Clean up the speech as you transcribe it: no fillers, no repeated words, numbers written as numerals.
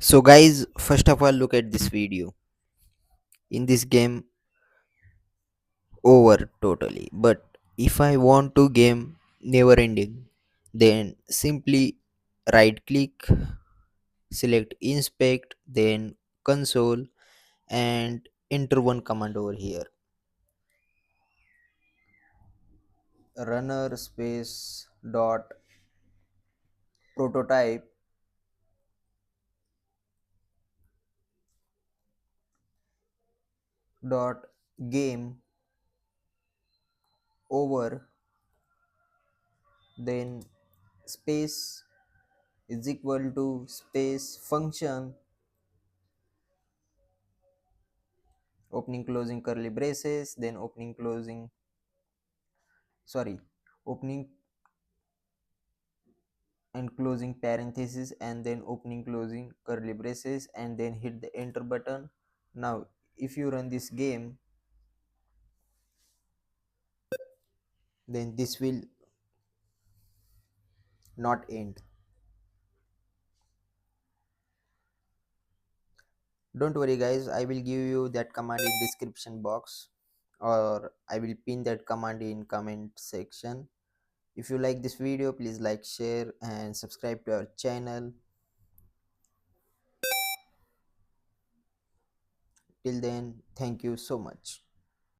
So guys, first of all look at this video. In this game over totally. But if I want to game never ending, then simply right click, select inspect, then console and enter one command over here. Runner space dot prototype dot game over, then space is equal to space function, opening closing curly braces, then opening closing, sorry, opening and closing parenthesis, and then opening closing curly braces, and then hit the enter button. Now if you run this game, then this will not end. Don't worry guys, I will give you that command in description box, or I will pin that command in comment section. If you like this video, please like, share and subscribe to our channel. Till then, thank you so much.